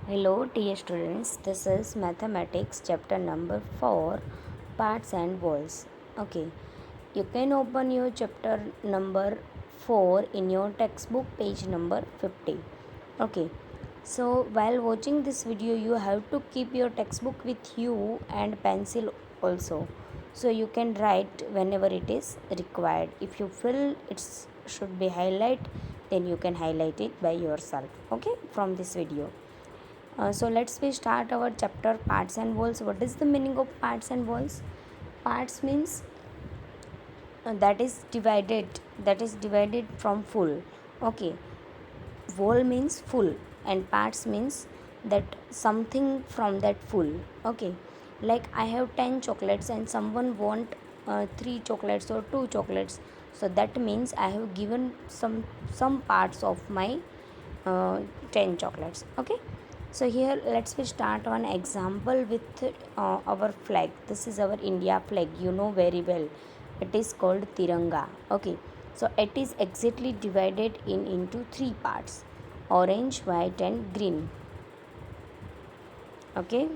Hello, dear students. This is Mathematics chapter number 4, Parts and Walls. Okay, you can open your chapter number 4 in your textbook, page number 50. Okay, so while watching this video, you have to keep your textbook with you and pencil also, so you can write whenever it is required. If you feel it should be highlight, then you can highlight it by yourself. Okay, from this video. So let's we start our chapter parts and walls. What is the meaning of parts and walls? Parts means that is divided from full. Okay, whole means full and parts means that something from that full. Okay, like I have 10 chocolates and someone want 3 chocolates or 2 chocolates, so that means I have given some parts of my 10 chocolates. Okay, so here let's we start one example with our flag. This is our India flag, you know very well. It is called Tiranga. Okay, so it is exactly divided into 3 parts: orange, white and green. Okay,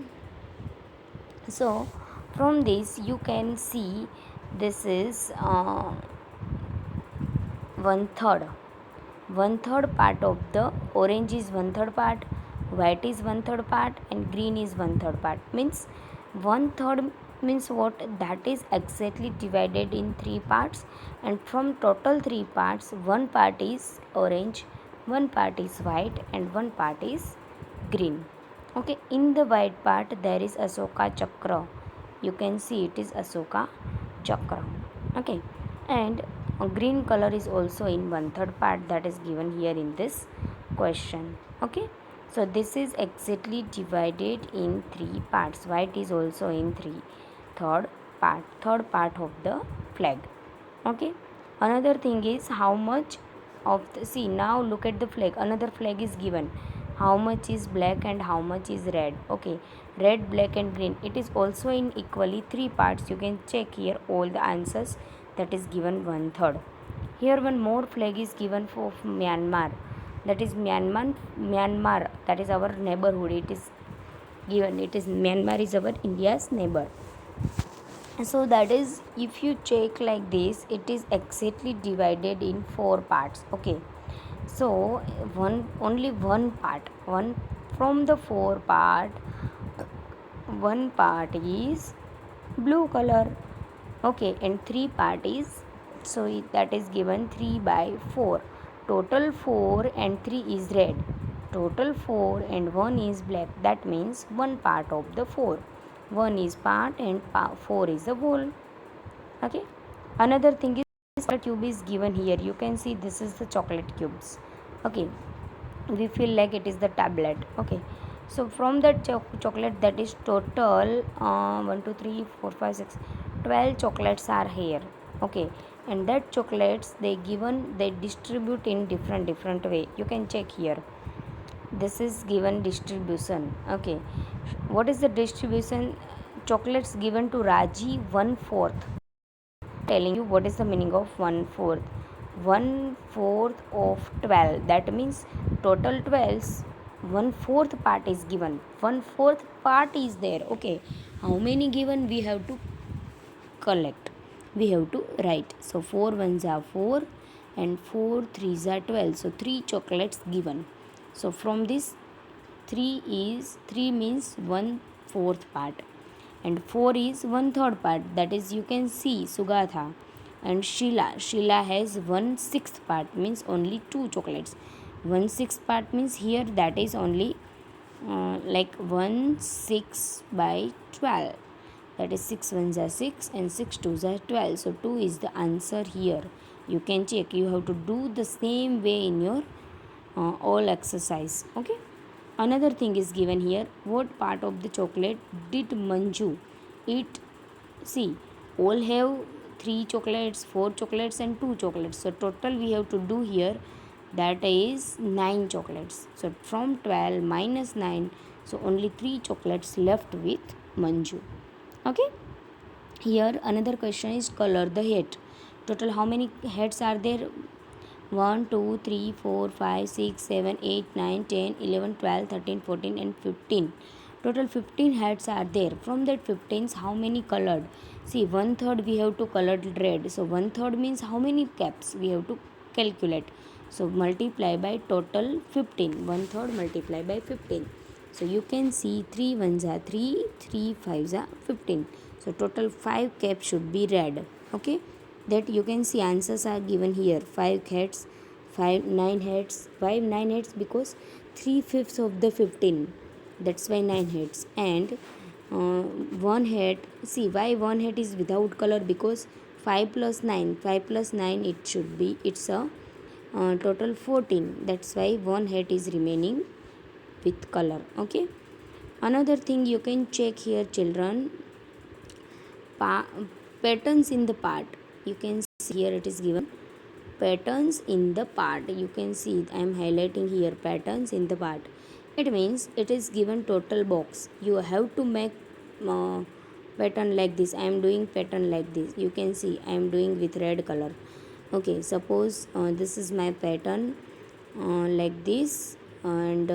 so from this you can see this is one third. One third part of the orange is one third part, white is one third part and green is one third part. Means one third means what? That is exactly divided in 3 parts, and from total 3 parts, one part is orange, one part is white and one part is green. Okay, in the white part there is Asoka Chakra. You can see it is Asoka Chakra. Okay, and green color is also in one third part, that is given here in this question. Okay, so this is exactly divided in 3 parts. White is also in third part of the flag. Okay, another thing is how much of the, see now look at the flag, another flag is given, how much is black and how much is red. Okay, red, black and green, it is also in equally 3 parts. You can check here all the answers, that is given one third. Here one more flag is given for Myanmar, that is Myanmar, that is our neighborhood. It is given, it is Myanmar is our India's neighbor. So that is, if you check like this, it is exactly divided in 4 parts. Okay, so only one part, one from the 4 part, one part is blue color. Okay, and 3 part is, so that is given 3 by 4. Total 4 and 3 is red, total 4 and 1 is black. That means one part of the 4, 1 is part and 4 is the whole. Okay, another thing is the cube is given here. You can see this is the chocolate cubes. Okay, we feel like it is the tablet. Okay, so from that chocolate, that is total 1 2 3 4 5 6 12 chocolates are here. Okay, and that chocolates they distribute in different way. You can check here, this is given distribution. Okay, what is the distribution? Chocolates given to Raji 1/4. Telling you what is the meaning of 1/4. 1/4 of 12, that means total 12s, 1/4 part is given, 1/4 part is there. Okay, how many given we have to collect, we have to write. So 4 ones are 4 and 4 threes are 12, so 3 chocolates given. So from this 3 means 1/4 part and 4 is 1/3 part, that is you can see Sugatha and Sheila has 1/6 part, means only 2 chocolates. 1/6 part means here that is only like 1/6 by 12, that is 6 ones are 6 and 6 twos are 12, so 2 is the answer here. You can check, you have to do the same way in your all exercise. Okay, another thing is given here, what part of the chocolate did Manju eat? See, all have 3 chocolates, 4 chocolates and 2 chocolates, so total we have to do here, that is 9 chocolates. So from 12 minus 9, so only 3 chocolates left with Manju. Okay, here another question is color the head. Total how many heads are there? 1 2 3 4 5 6 7 8 9 10 11 12 13 14 and 15. Total 15 heads are there. From that 15s, how many colored? See, one third we have to colored red. So one third means how many caps we have to calculate. So multiply by total 15. One third multiply by 15. So you can see 3 ones are 3, 3 fives are 15. So total 5 caps should be red. Okay, that you can see answers are given here. 5 heads, 5 9 heads, 5 9 heads because 3/5 of the 15. That's why 9 heads. And one head. See why one head is without color, because 5 plus 9, 5 plus 9 it should be, it's a total 14. That's why one head is remaining with color. Okay, another thing you can check here, children, patterns in the part. You can see here it is given patterns in the part. You can see I am highlighting here patterns in the part. It means it is given total box. You have to make uh, pattern like this. I am doing pattern like this. You can see I am doing with red color. Okay, suppose this is my pattern like this. And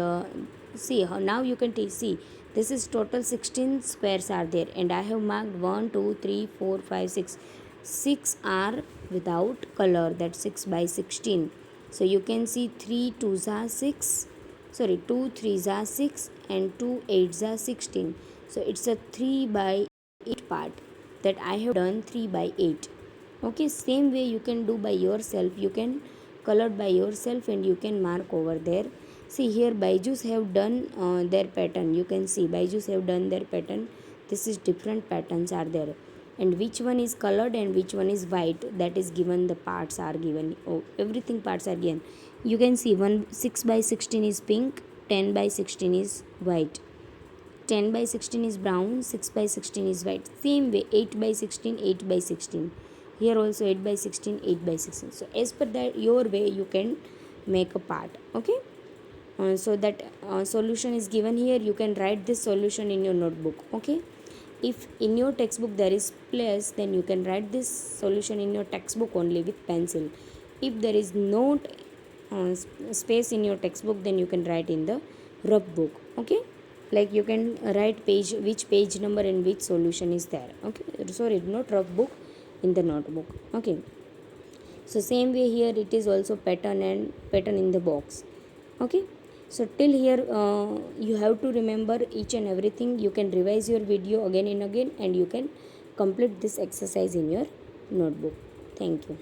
see how now you can see this is total 16 squares are there, and I have marked 1 2 3 4 5 6. 6 are without color, that's 6 by 16. So you can see 3 2s are 6, sorry 2 3s are 6 and 2 8s are 16. So it's a 3 by 8 part that I have done 3 by 8. Okay, same way you can do by yourself. You can color by yourself and you can mark over there. See here Byju's have done their pattern. You can see Byju's have done their pattern. This is different patterns are there, and which one is colored and which one is white, that is given. The parts are given. Oh, everything parts are given. You can see 6 by 16 is pink, 10 by 16 is white, 10 by 16 is brown, 6 by 16 is white. Same way 8 by 16, 8 by 16. Here also 8 by 16, 8 by 16. So as per that your way you can make a part. Okay. So that solution is given here. You can write this solution in your notebook. Okay. If in your textbook there is place, then you can write this solution in your textbook only with pencil. If there is no space in your textbook, then you can write in the rough book. Okay, like you can write page, which page number and which solution is there. Okay, sorry, not rough book, in the notebook. Okay, so same way here it is also pattern and pattern in the box. Okay, so till here you have to remember each and everything. You can revise your video again and again, and you can complete this exercise in your notebook. Thank you.